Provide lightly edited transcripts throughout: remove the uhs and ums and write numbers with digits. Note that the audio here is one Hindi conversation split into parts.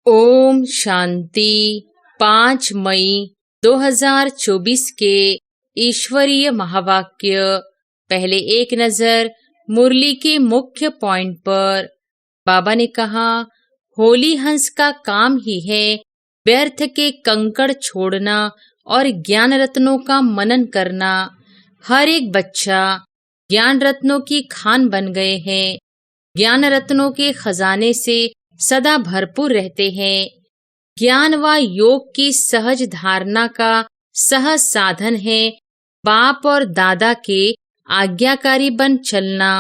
ओम शांति। 5 मई 2024 के ईश्वरीय महावाक्य। पहले एक नजर मुरली के मुख्य पॉइंट पर। बाबा ने कहा, होली हंस का काम ही है व्यर्थ के कंकड़ छोड़ना और ज्ञान रत्नों का मनन करना। हर एक बच्चा ज्ञान रत्नों की खान बन गए हैं। ज्ञान रत्नों के खजाने से सदा भरपूर रहते हैं। ज्ञान व योग की सहज धारणा का सहज साधन है बाप और दादा के आज्ञाकारी बन चलना।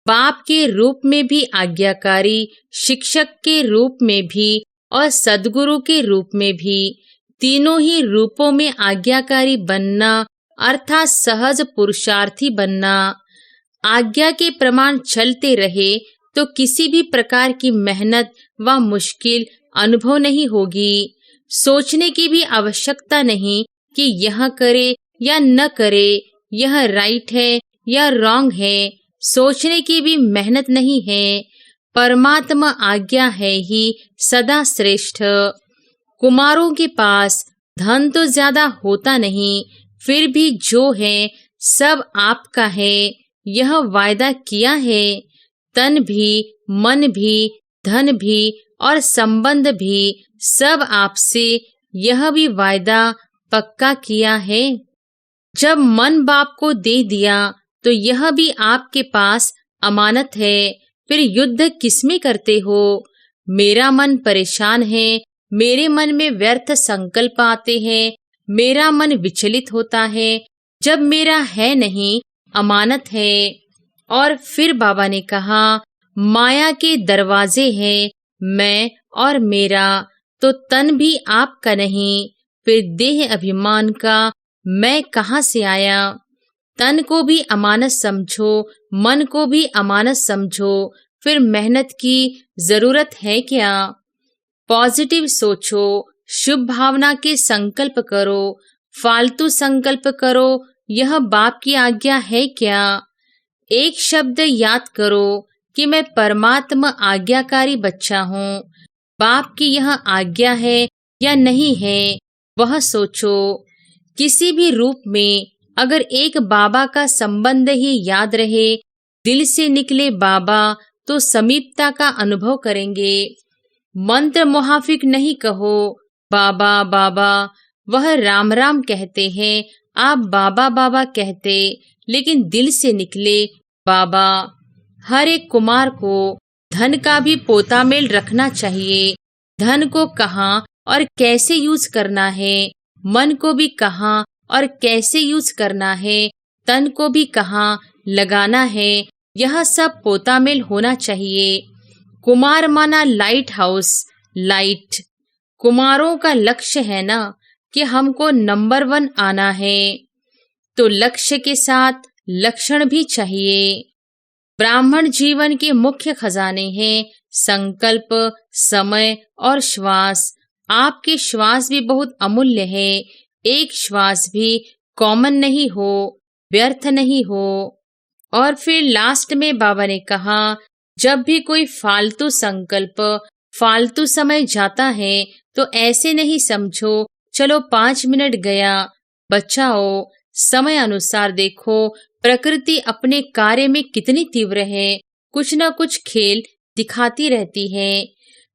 बाप के रूप में भी आज्ञाकारी, शिक्षक के रूप में भी और सद्गुरु के रूप में भी, तीनों ही रूपों में आज्ञाकारी बनना अर्थात सहज पुरुषार्थी बनना। आज्ञा के प्रमाण चलते रहे तो किसी भी प्रकार की मेहनत व मुश्किल अनुभव नहीं होगी। सोचने की भी आवश्यकता नहीं कि यह करे या न करे, यह राइट है या रॉन्ग है। सोचने की भी मेहनत नहीं है। परमात्मा आज्ञा है ही सदा श्रेष्ठ। कुमारों के पास धन तो ज्यादा होता नहीं, फिर भी जो है सब आपका है, यह वायदा किया है। तन भी, मन भी, धन भी और संबंध भी सब आपसे, यह भी वायदा पक्का किया है। जब मन बाप को दे दिया तो यह भी आपके पास अमानत है। फिर युद्ध किसमें करते हो? मेरा मन परेशान है, मेरे मन में व्यर्थ संकल्प आते हैं, मेरा मन विचलित होता है। जब मेरा है नहीं, अमानत है। और फिर बाबा ने कहा, माया के दरवाजे हैं मैं और मेरा, तो तन भी आपका नहीं। फिर देह अभिमान का मैं कहाँ से आया? तन को भी अमानत समझो, मन को भी अमानत समझो। फिर मेहनत की जरूरत है क्या? पॉजिटिव सोचो, शुभ भावना के संकल्प करो। फालतू संकल्प करो, यह बाप की आज्ञा है क्या? एक शब्द याद करो कि मैं परमात्मा आज्ञाकारी बच्चा हूँ। बाप की यह आज्ञा है या नहीं है, वह सोचो। किसी भी रूप में अगर एक बाबा का संबंध ही याद रहे, दिल से निकले बाबा, तो समीपता का अनुभव करेंगे। मंत्र मुहाफिक नहीं कहो बाबा बाबा, वह राम राम कहते हैं, आप बाबा बाबा कहते, लेकिन दिल से निकले बाबा। हर एक कुमार को धन का भी पोता मेल रखना चाहिए। धन को कहाँ और कैसे यूज करना है, मन को भी कहाँ और कैसे यूज करना है, तन को भी कहाँ लगाना है, यह सब पोता मेल होना चाहिए। कुमार माना लाइट हाउस, लाइट। कुमारों का लक्ष्य है ना कि हमको नंबर 1 आना है, तो लक्ष्य के साथ लक्षण भी चाहिए। ब्राह्मण जीवन के मुख्य खजाने हैं संकल्प, समय और श्वास। आपके श्वास भी बहुत अमूल्य है। एक श्वास भी कॉमन नहीं हो, व्यर्थ नहीं हो। और फिर लास्ट में बाबा ने कहा, जब भी कोई फालतू संकल्प, फालतू समय जाता है तो ऐसे नहीं समझो चलो 5 मिनट गया। बचाओ, समय अनुसार देखो प्रकृति अपने कार्य में कितनी तीव्र है, कुछ न कुछ खेल दिखाती रहती है।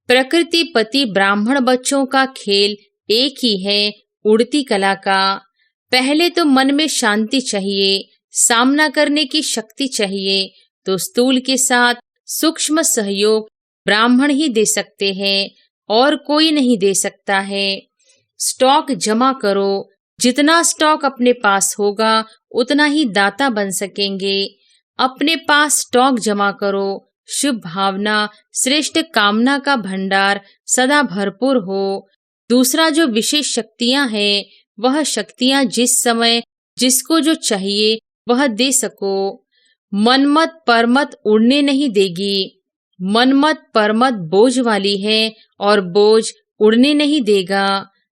प्रकृति पति ब्राह्मण बच्चों का खेल एक ही है, उड़ती कला का। पहले तो मन में शांति चाहिए, सामना करने की शक्ति चाहिए, तो स्थूल के साथ सूक्ष्म सहयोग ब्राह्मण ही दे सकते हैं और कोई नहीं दे सकता है। स्टॉक जमा करो, जितना स्टॉक अपने पास होगा उतना ही दाता बन सकेंगे। अपने पास स्टॉक जमा करो, शुभ भावना, श्रेष्ठ कामना का भंडार सदा भरपूर हो। दूसरा जो विशेष शक्तियां हैं, वह शक्तियां जिस समय जिसको जो चाहिए वह दे सको। मनमत परमत उड़ने नहीं देगी। मनमत परमत बोझ वाली है और बोझ उड़ने नहीं देगा।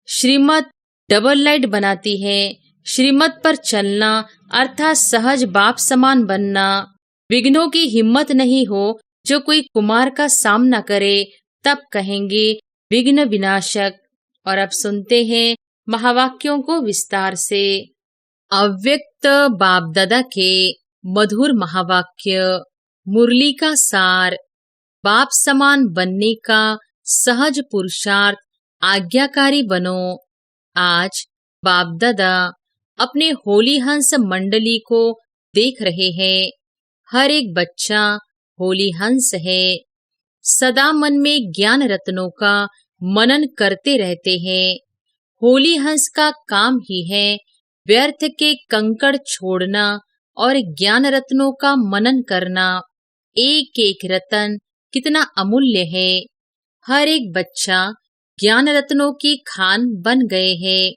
श्रीमत डबल लाइट बनाती है। श्रीमत पर चलना अर्थात सहज बाप समान बनना। विघ्नों की हिम्मत नहीं हो जो कोई कुमार का सामना करे, तब कहेंगे विघ्न विनाशक। और अब सुनते हैं महावाक्यों को विस्तार से। अव्यक्त बाप दादा के मधुर महावाक्य, मुरली का सार। बाप समान बनने का सहज पुरुषार्थ, आज्ञाकारी बनो। आज बाप दादा अपने होली हंस मंडली को देख रहे हैं। हर एक बच्चा होली हंस है। सदा मन में ज्ञान रत्नों का मनन करते रहते हैं। होली हंस का काम ही है व्यर्थ के कंकड़ छोड़ना और ज्ञान रत्नों का मनन करना। एक एक रतन कितना अमूल्य है। हर एक बच्चा ज्ञान रत्नों की खान बन गए हैं।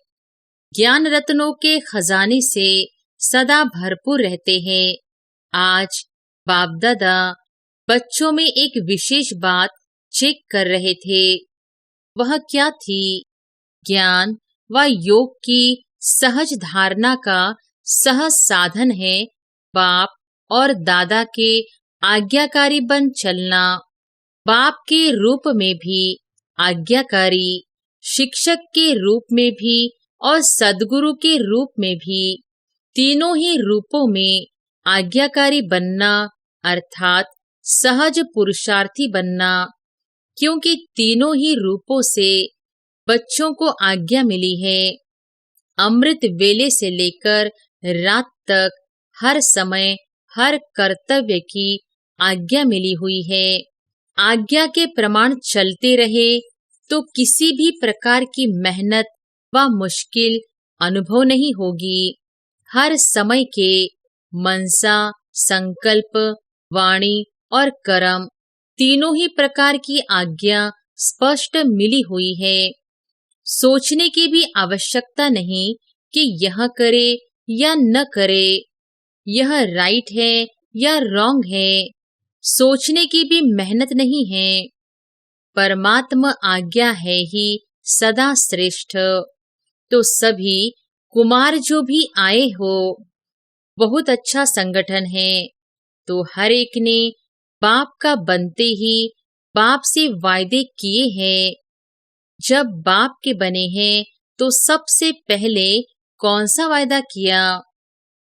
ज्ञान रत्नों के खजाने से सदा भरपूर रहते हैं। आज बाप दादा बच्चों में एक विशेष बात चेक कर रहे थे। वह क्या थी? ज्ञान व योग की सहज धारणा का सहज साधन है बाप और दादा के आज्ञाकारी बन चलना। बाप के रूप में भी आज्ञाकारी, शिक्षक के रूप में भी और सद्गुरु के रूप में भी, तीनों ही रूपों में आज्ञाकारी बनना अर्थात सहज पुरुषार्थी बनना। क्योंकि तीनों ही रूपों से बच्चों को आज्ञा मिली है। अमृत वेले से लेकर रात तक हर समय हर कर्तव्य की आज्ञा मिली हुई है। आज्ञा के प्रमाण चलते रहे तो किसी भी प्रकार की मेहनत व मुश्किल अनुभव नहीं होगी। हर समय के मनसा, संकल्प, वाणी और कर्म तीनों ही प्रकार की आज्ञा स्पष्ट मिली हुई है। सोचने की भी आवश्यकता नहीं कि यह करे या न करे, यह राइट है या रॉन्ग है। सोचने की भी मेहनत नहीं है। परमात्मा आज्ञा है ही सदा श्रेष्ठ। तो सभी कुमार जो भी आए हो, बहुत अच्छा संगठन है। तो हर एक ने बाप का बनते ही बाप से वायदे किए हैं। जब बाप के बने हैं तो सबसे पहले कौन सा वायदा किया?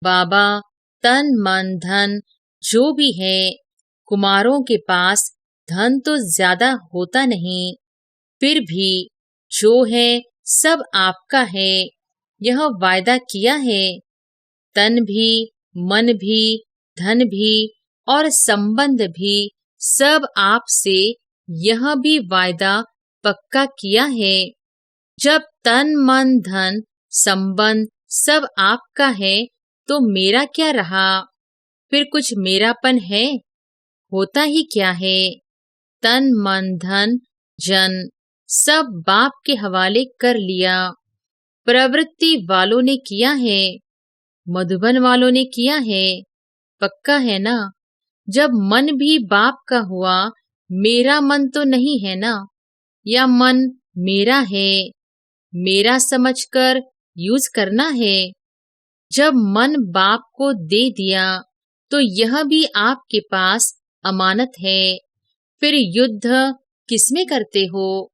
बाबा तन मन धन जो भी है, कुमारों के पास धन तो ज्यादा होता नहीं, फिर भी जो है सब आपका है, यह वायदा किया है। तन भी, मन भी, धन भी और संबंध भी सब आपसे, यह भी वायदा पक्का किया है। जब तन मन धन संबंध सब आपका है तो मेरा क्या रहा? फिर कुछ मेरापन है? होता ही क्या है? तन मन धन जन सब बाप के हवाले कर लिया। प्रवृत्ति वालों ने किया है, मधुबन वालों ने किया है, पक्का है ना? जब मन भी बाप का हुआ, मेरा मन तो नहीं है ना? या मन मेरा है, मेरा समझकर यूज करना है। जब मन बाप को दे दिया तो यह भी आपके पास अमानत है। फिर युद्ध किसमें करते हो?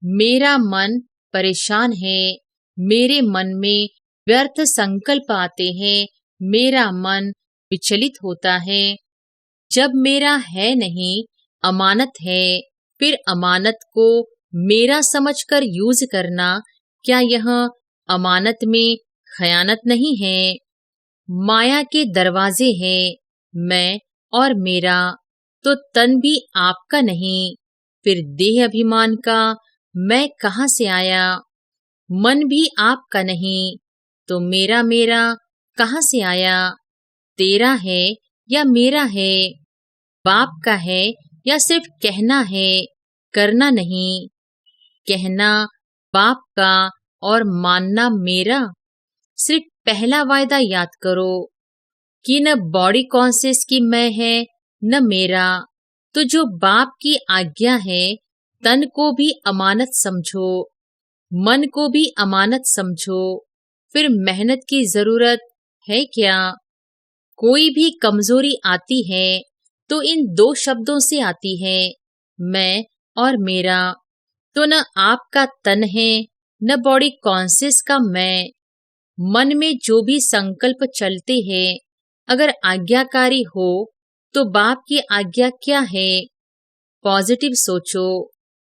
मेरा मन परेशान है, मेरे मन में व्यर्थ संकल्प आते हैं, मेरा मन विचलित होता है। जब मेरा है नहीं, अमानत है, फिर अमानत को मेरा समझकर यूज करना, क्या यह अमानत में खयानत नहीं है? माया के दरवाजे हैं, मैं और मेरा, तो तन भी आपका नहीं, फिर देह अभिमान का मैं कहाँ से आया? मन भी आपका नहीं, तो मेरा मेरा कहाँ से आया? तेरा है या मेरा है? बाप का है या सिर्फ कहना है, करना नहीं? कहना बाप का और मानना मेरा। सिर्फ पहला वायदा याद करो कि न बॉडी कॉन्शियस की मैं है न मेरा। तो जो बाप की आज्ञा है, तन को भी अमानत समझो, मन को भी अमानत समझो। फिर मेहनत की जरूरत है क्या? कोई भी कमजोरी आती है तो इन दो शब्दों से आती है, मैं और मेरा। तो न आपका तन है, न बॉडी कॉन्शियस का मैं। मन में जो भी संकल्प चलते हैं, अगर आज्ञाकारी हो तो बाप की आज्ञा क्या है? पॉजिटिव सोचो,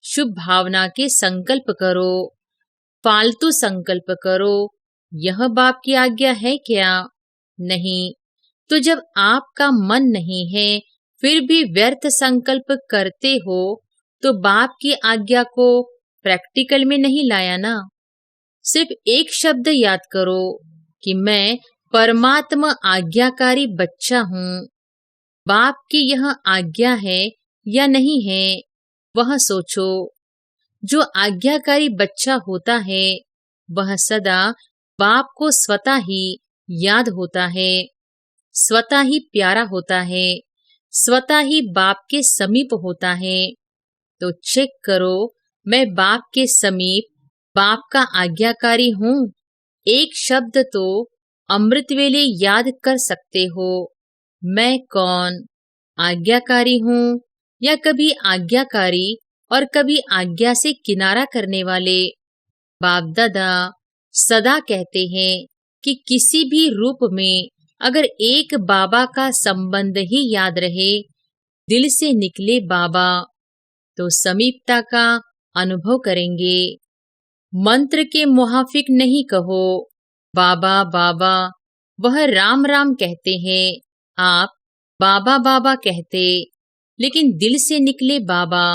शुभ भावना के संकल्प करो, फालतू संकल्प करो। यह बाप की आज्ञा है क्या? नहीं। तो जब आपका मन नहीं है फिर भी व्यर्थ संकल्प करते हो तो बाप की आज्ञा को प्रैक्टिकल में नहीं लाया ना। सिर्फ एक शब्द याद करो कि मैं परमात्मा आज्ञाकारी बच्चा हूँ। बाप की यह आज्ञा है या नहीं है, वह सोचो। जो आज्ञाकारी बच्चा होता है वह सदा बाप को स्वतः ही याद होता है, स्वतः ही प्यारा होता है, स्वतः ही बाप के समीप होता है। तो चेक करो, मैं बाप के समीप बाप का आज्ञाकारी हूँ। एक शब्द तो अमृत वेले याद कर सकते हो, मैं कौन? आज्ञाकारी हूँ या कभी आज्ञाकारी और कभी आज्ञा से किनारा करने वाले? बाप दादा सदा कहते हैं कि किसी भी रूप में अगर एक बाबा का संबंध ही याद रहे, दिल से निकले बाबा, तो समीपता का अनुभव करेंगे। मंत्र के मुहाफिक नहीं कहो बाबा बाबा, वह राम राम कहते हैं, आप बाबा बाबा कहते, लेकिन दिल से निकले बाबा।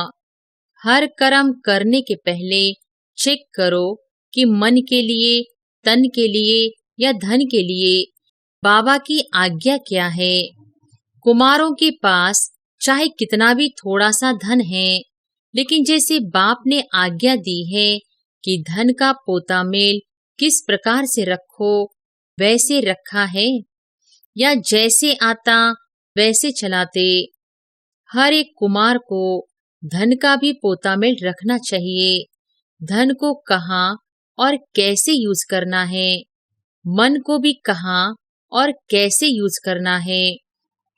हर कर्म करने के पहले चेक करो कि मन के लिए, तन के लिए या धन के लिए बाबा की आज्ञा क्या है। कुमारों के पास चाहे कितना भी थोड़ा सा धन है, लेकिन जैसे बाप ने आज्ञा दी है कि धन का पोता मेल किस प्रकार से रखो, वैसे रखा है, या जैसे आता वैसे चलाते। हर एक कुमार को धन का भी पोता मेल रखना चाहिए। धन को कहाँ और कैसे यूज करना है, मन को भी कहाँ और कैसे यूज करना है,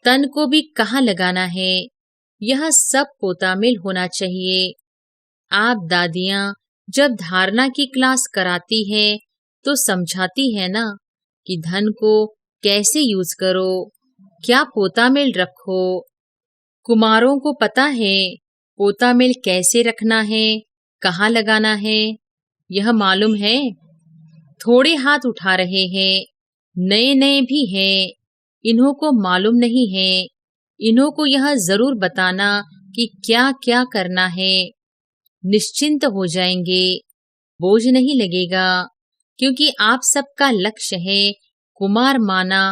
तन को भी कहाँ लगाना है, यह सब पोता मेल होना चाहिए। आप दादियाँ जब धारणा की क्लास कराती है तो समझाती है ना कि धन को कैसे यूज करो, क्या पोता मेल रखो। कुमारों को पता है पोता मेल कैसे रखना है, कहाँ लगाना है, यह मालूम है। थोड़े हाथ उठा रहे हैं, नए नए भी हैं, इन्हों को मालूम नहीं है। इन्हों को यह जरूर बताना कि क्या क्या करना है। निश्चिंत हो जाएंगे, बोझ नहीं लगेगा, क्योंकि आप सबका लक्ष्य है कुमार माना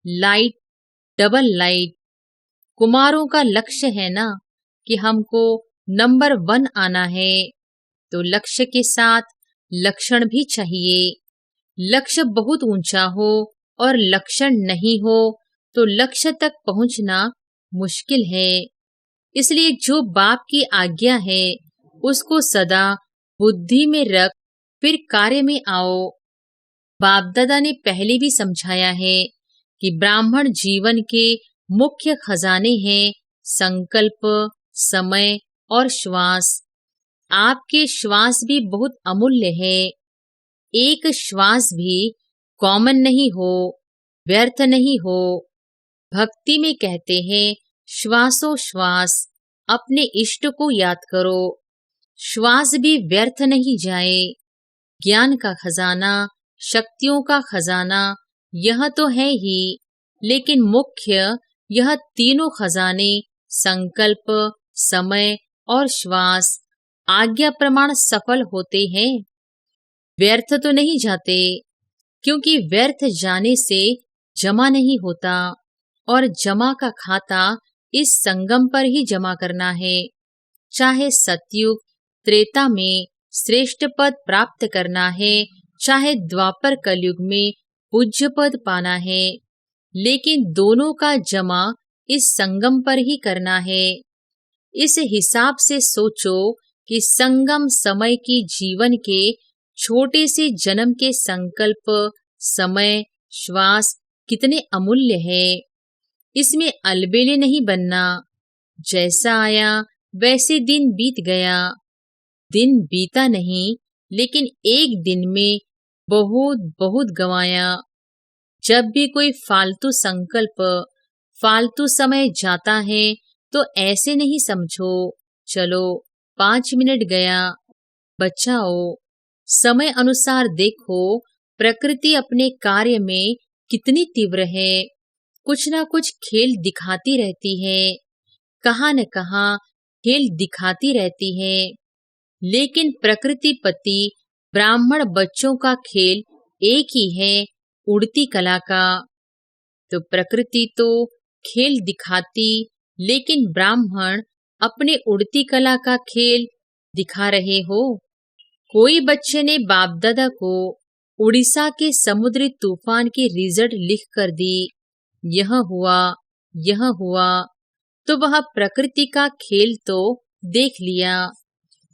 लाइट, डबल लाइट। कुमारों का लक्ष्य है ना कि हमको नंबर 1 आना है, तो लक्ष्य के साथ लक्षण भी चाहिए। लक्ष्य बहुत ऊंचा हो और लक्षण नहीं हो तो लक्ष्य तक पहुंचना मुश्किल है। इसलिए जो बाप की आज्ञा है उसको सदा बुद्धि में रख, फिर कार्य में आओ। बाप दादा ने पहले भी समझाया है कि ब्राह्मण जीवन के मुख्य खजाने हैं संकल्प, समय और श्वास। आपके श्वास भी बहुत अमूल्य है। एक श्वास भी कॉमन नहीं हो, व्यर्थ नहीं हो। भक्ति में कहते हैं श्वासोश्वास अपने इष्ट को याद करो। श्वास भी व्यर्थ नहीं जाए। ज्ञान का खजाना, शक्तियों का खजाना यह तो है ही, लेकिन मुख्य यह तीनों खजाने संकल्प, समय और श्वास आज्ञा प्रमाण सफल होते हैं, व्यर्थ तो नहीं जाते। क्योंकि व्यर्थ जाने से जमा नहीं होता, और जमा का खाता इस संगम पर ही जमा करना है। चाहे सतयुग त्रेता में श्रेष्ठ पद प्राप्त करना है, चाहे द्वापर कलयुग में पूज्य पद पाना है, लेकिन दोनों का जमा इस संगम पर ही करना है। इस हिसाब से सोचो कि संगम समय की जीवन के छोटे से जन्म के संकल्प, समय, श्वास कितने अमूल्य है। इसमें अलबेले नहीं बनना। जैसा आया वैसे दिन बीत गया। दिन बीता नहीं, लेकिन एक दिन में बहुत बहुत गंवाया। जब भी कोई फालतू संकल्प, फालतू समय जाता है तो ऐसे नहीं समझो, चलो 5 मिनट गया, बचाओ। समय अनुसार देखो, प्रकृति अपने कार्य में कितनी तीव्र है। कुछ ना कुछ खेल दिखाती रहती है, कहाँ न कहाँ खेल दिखाती रहती है। लेकिन प्रकृति पति ब्राह्मण बच्चों का खेल एक ही है, उड़ती कला का। तो प्रकृति तो खेल दिखाती, लेकिन ब्राह्मण अपने उड़ती कला का खेल दिखा रहे हो। कोई बच्चे ने बाप दादा को उड़ीसा के समुद्री तूफान की रिजल्ट लिख कर दी, यह हुआ, यह हुआ, तो वह प्रकृति का खेल तो देख लिया।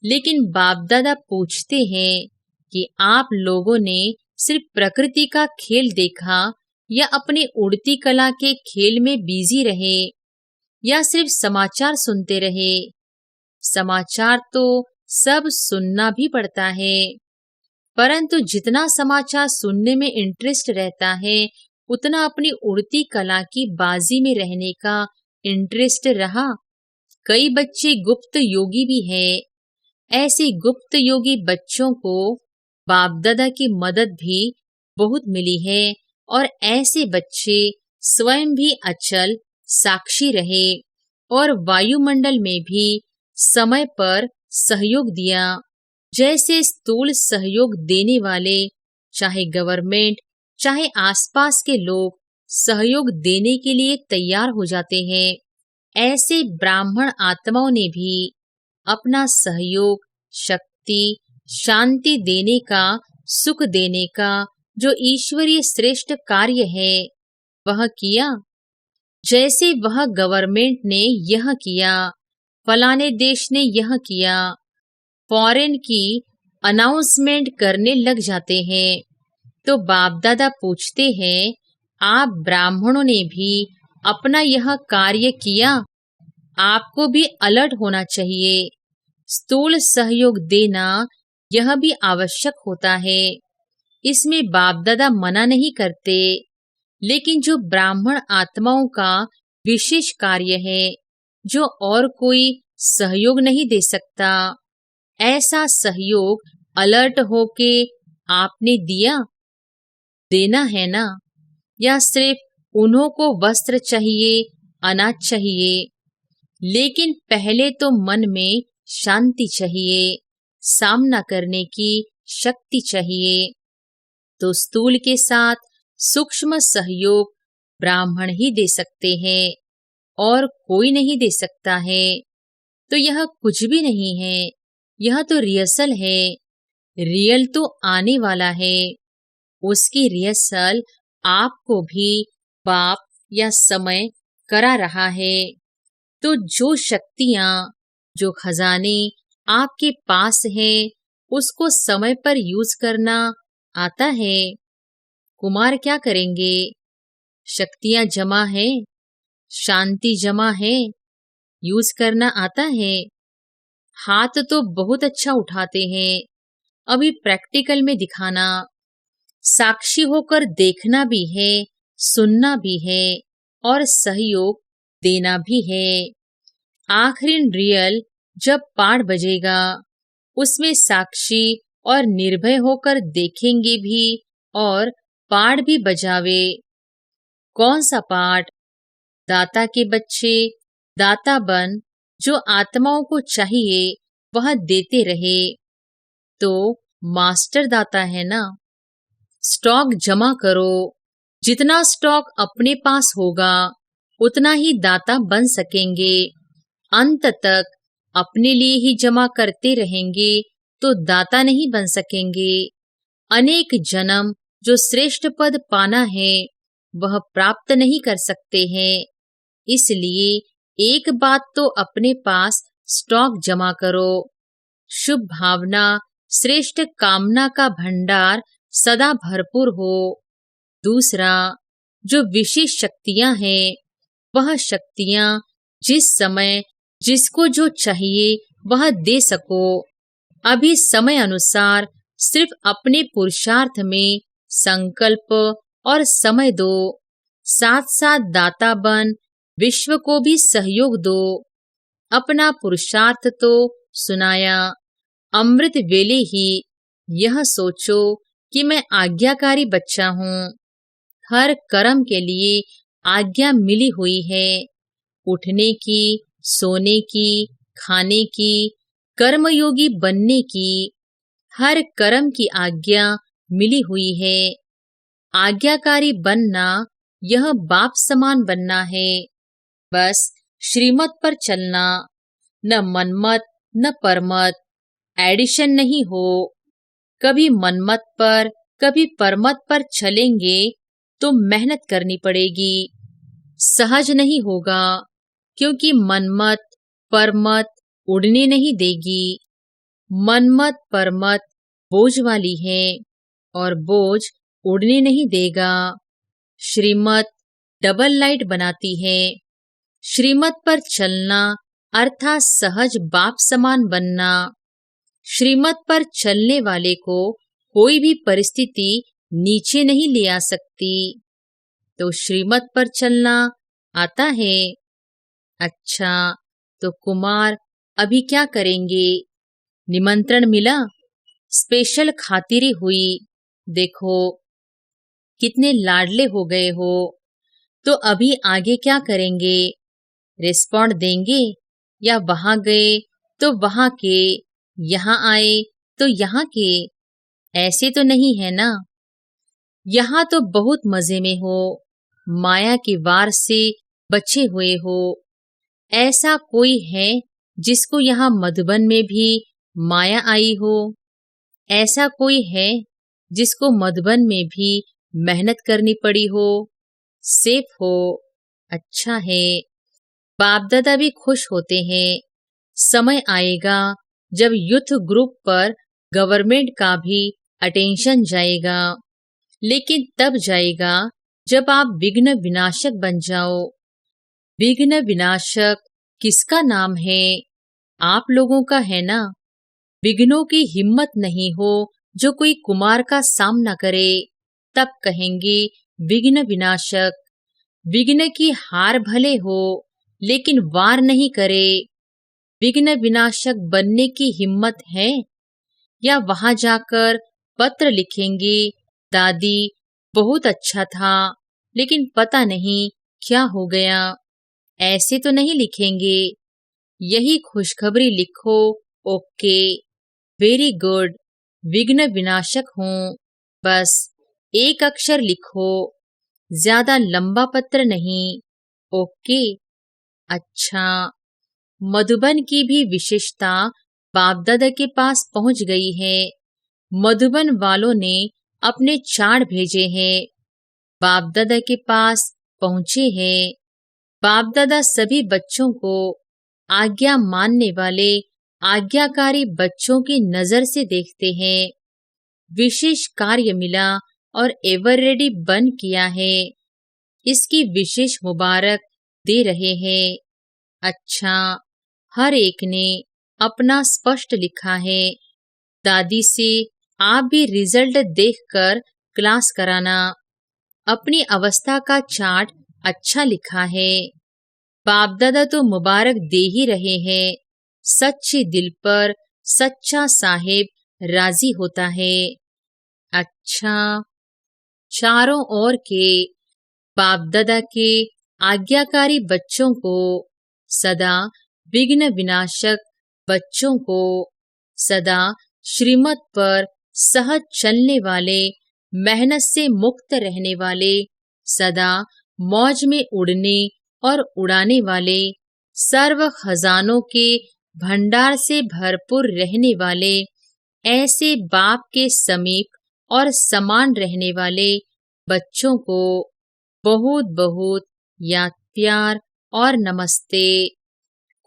लेकिन बाप दादा पूछते हैं कि आप लोगों ने सिर्फ प्रकृति का खेल देखा या अपने उड़ती कला के खेल में बिजी रहे, या सिर्फ समाचार सुनते रहे। समाचार तो सब सुनना भी पड़ता है, परंतु जितना समाचार सुनने में इंटरेस्ट रहता है, उतना अपनी उड़ती कला की बाजी में रहने का इंटरेस्ट रहा। कई बच्चे गुप्त योगी भी हैं। ऐसे गुप्त योगी बच्चों को बाप दादा की मदद भी बहुत मिली है, और ऐसे बच्चे स्वयं भी अचल साक्षी रहे और वायुमंडल में भी समय पर सहयोग दिया। जैसे स्थूल सहयोग देने वाले, चाहे गवर्नमेंट, चाहे आसपास के लोग सहयोग देने के लिए तैयार हो जाते हैं, ऐसे ब्राह्मण आत्माओं ने भी अपना सहयोग, शक्ति, शांति देने का, सुख देने का जो ईश्वरीय श्रेष्ठ कार्य है वह किया। जैसे वह गवर्नमेंट ने यह किया, फलाने देश ने यह किया, फॉरेन की अनाउंसमेंट करने लग जाते हैं, तो बाप दादा पूछते हैं, आप ब्राह्मणों ने भी अपना यह कार्य किया? आपको भी अलर्ट होना चाहिए। स्थूल सहयोग देना यह भी आवश्यक होता है, इसमें बाप दादा मना नहीं करते। लेकिन जो ब्राह्मण आत्माओं का विशेष कार्य है, जो और कोई सहयोग नहीं दे सकता, ऐसा सहयोग अलर्ट होके आपने दिया, देना है ना? या सिर्फ उन्हों को वस्त्र चाहिए, अनाज चाहिए? लेकिन पहले तो मन में शांति चाहिए, सामना करने की शक्ति चाहिए। तो स्थूल के साथ सूक्ष्म सहयोग ब्राह्मण ही दे सकते हैं, और कोई नहीं दे सकता है। तो यह कुछ भी नहीं है, यह तो रिहर्सल है। रियल तो आने वाला है, उसकी रिहर्सल आपको भी बाप या समय करा रहा है। तो जो शक्तियां, जो खजाने आपके पास हैं, उसको समय पर यूज करना आता है। कुमार क्या करेंगे? शक्तियां जमा है, शांति जमा है, यूज करना आता है। हाथ तो बहुत अच्छा उठाते हैं, अभी प्रैक्टिकल में दिखाना। साक्षी होकर देखना भी है, सुनना भी है, और सहयोग देना भी है। आखिरी रियल जब पाठ बजेगा, उसमें साक्षी और निर्भय होकर देखेंगे भी और पाठ भी बजावे। कौन सा पाठ? दाता के बच्चे दाता बन, जो आत्माओं को चाहिए वह देते रहे। तो मास्टर दाता है ना। स्टॉक जमा करो, जितना स्टॉक अपने पास होगा उतना ही दाता बन सकेंगे। अंत तक अपने लिए ही जमा करते रहेंगे तो दाता नहीं बन सकेंगे। अनेक जन्म जो श्रेष्ठ पद पाना है वह प्राप्त नहीं कर सकते हैं। इसलिए एक बात तो अपने पास स्टॉक जमा करो। शुभ भावना, श्रेष्ठ कामना का भंडार सदा भरपूर हो। दूसरा, जो विशेष शक्तियां हैं, वह शक्तियां जिस समय जिसको जो चाहिए वह दे सको। अभी समय अनुसार सिर्फ अपने पुरुषार्थ में संकल्प और समय दो, साथ साथ दाता बन विश्व को भी सहयोग दो। अपना पुरुषार्थ तो सुनाया, अमृत वेले ही यह सोचो कि मैं आज्ञाकारी बच्चा हूँ। हर कर्म के लिए आज्ञा मिली हुई है, उठने की, सोने की, खाने की, कर्मयोगी बनने की। हर कर्म की आज्ञा मिली हुई है। आज्ञाकारी बनना यह बाप समान बनना है। बस श्रीमत पर चलना, न मनमत न परमत, एडिशन नहीं हो। कभी मनमत पर कभी परमत पर चलेंगे तो मेहनत करनी पड़ेगी, सहज नहीं होगा, क्योंकि मनमत परमत उड़ने नहीं देगी। मनमत परमत बोझ वाली है और बोझ उड़ने नहीं देगा। श्रीमत डबल लाइट बनाती है। श्रीमत पर चलना अर्थात सहज बाप समान बनना। श्रीमत पर चलने वाले को कोई भी परिस्थिति नीचे नहीं ले आ सकती। तो श्रीमत पर चलना आता है। अच्छा, तो कुमार अभी क्या करेंगे? निमंत्रण मिला, स्पेशल खातिरी हुई। देखो कितने लाडले हो गए हो। तो अभी आगे क्या करेंगे? रिस्पॉन्ड देंगे या वहां गए तो वहां के, यहाँ आए तो यहाँ के? ऐसे तो नहीं है ना। यहाँ तो बहुत मजे में हो, माया की वार से बचे हुए हो। ऐसा कोई है जिसको यहाँ मधुबन में भी माया आई हो? ऐसा कोई है जिसको मधुबन में भी मेहनत करनी पड़ी हो? सेफ हो, अच्छा है। बाप दादा भी खुश होते हैं। समय आएगा जब यूथ ग्रुप पर गवर्नमेंट का भी अटेंशन जाएगा, लेकिन तब जाएगा जब आप विघ्न विनाशक बन जाओ। विघ्न विनाशक किसका नाम है? आप लोगों का है ना। विघ्नों की हिम्मत नहीं हो जो कोई कुमार का सामना करे, तब कहेंगे विघ्न विनाशक। विघ्न की हार भले हो लेकिन वार नहीं करे। विघ्न विनाशक बनने की हिम्मत है? या वहां जाकर पत्र लिखेंगे, दादी बहुत अच्छा था लेकिन पता नहीं क्या हो गया? ऐसे तो नहीं लिखेंगे। यही खुशखबरी लिखो, ओके वेरी गुड, विघ्न विनाशक हूँ। बस एक अक्षर लिखो, ज्यादा लंबा पत्र नहीं। ओके, अच्छा। मधुबन की भी विशेषता बाप दादा के पास पहुंच गई है। मधुबन वालों ने अपने चार्ट भेजे हैं, बाप दादा के पास पहुंचे हैं। बाप दादा सभी बच्चों को आज्ञा मानने वाले आज्ञाकारी बच्चों की नजर से देखते हैं। विशेष कार्य मिला और एवर रेडी बन किया है, इसकी विशेष मुबारक दे रहे हैं। अच्छा, हर एक ने अपना स्पष्ट लिखा है। दादी से आप भी रिजल्ट देखकर क्लास कराना। अपनी अवस्था का चार्ट अच्छा लिखा है। बाप दादा तो मुबारक दे ही रहे हैं। सच्चे दिल पर सच्चा साहेब राजी होता है। अच्छा, चारों ओर के बाप दादा के आज्ञाकारी बच्चों को, सदा विघ्न विनाशक बच्चों को, सदा श्रीमत पर सहज चलने वाले, मेहनत से मुक्त रहने वाले, सदा मौज में उड़ने और उड़ाने वाले, सर्व खजानों के भंडार से भरपूर रहने वाले, ऐसे बाप के समीप और समान रहने वाले बच्चों को बहुत बहुत याद प्यार और नमस्ते।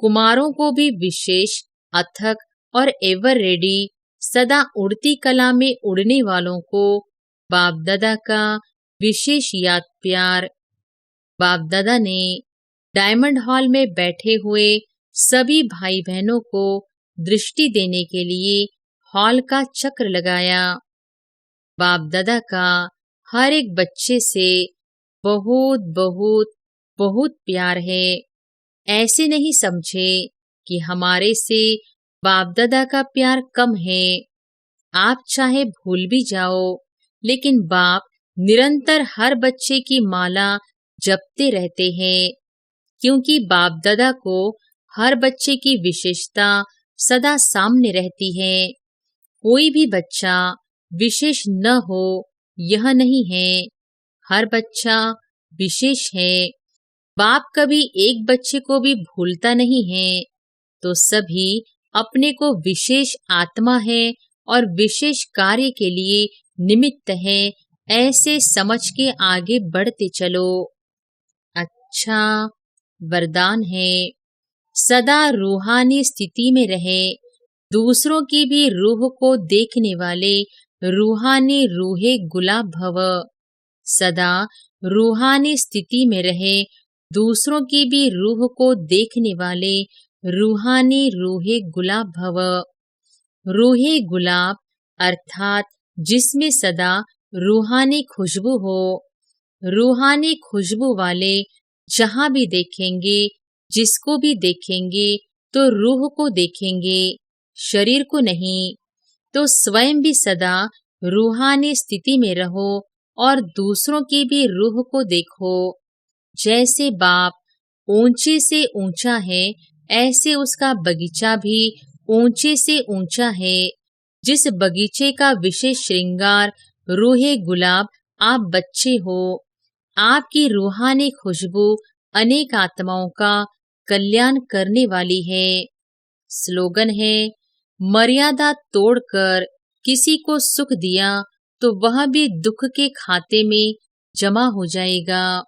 कुमारों को भी विशेष अथक और एवर रेडी सदा उड़ती कला में उड़ने वालों को बाप दादा का विशेष याद प्यार। बाप दादा ने डायमंड हॉल में बैठे हुए सभी भाई बहनों को दृष्टि देने के लिए हॉल का चक्र लगाया। बाप दादा का हर एक बच्चे से बहुत बहुत बहुत प्यार है। ऐसे नहीं समझे कि हमारे से बाप दादा का प्यार कम है। आप चाहे भूल भी जाओ, लेकिन बाप निरंतर हर बच्चे की माला जपते रहते हैं, क्योंकि बाप दादा को हर बच्चे की विशेषता सदा सामने रहती है। कोई भी बच्चा विशेष न हो, यह नहीं है। हर बच्चा विशेष है। बाप कभी एक बच्चे को भी भूलता नहीं है। तो सभी अपने को विशेष आत्मा है और विशेष कार्य के लिए निमित्त है, ऐसे समझ के आगे बढ़ते चलो। अच्छा वरदान है, सदा रूहानी स्थिति में रहे। दूसरों की भी रूह को देखने वाले रूहानी रूहे गुलाब भव। सदा रूहानी स्थिति में रहे। दूसरों की भी रूह को देखने वाले रूहानी रूहे गुलाब भव। रूहे गुलाब अर्थात जिसमें सदा रूहानी खुशबू हो। रूहानी खुशबू वाले जहाँ भी देखेंगे, जिसको भी देखेंगे, तो रूह को देखेंगे, शरीर को नहीं। तो स्वयं भी सदा रूहानी स्थिति में रहो और दूसरों की भी रूह को देखो। जैसे बाप ऊंचे से ऊंचा है, ऐसे उसका बगीचा भी ऊंचे से ऊंचा है। जिस बगीचे का विशेष श्रृंगार रूहे गुलाब आप बच्चे हो। आपकी रूहानी खुशबू अनेक आत्माओं का कल्याण करने वाली है। स्लोगन है, मर्यादा तोड़कर किसी को सुख दिया तो वह भी दुख के खाते में जमा हो जाएगा।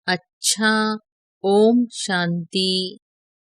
अच्छा, ओम शांति।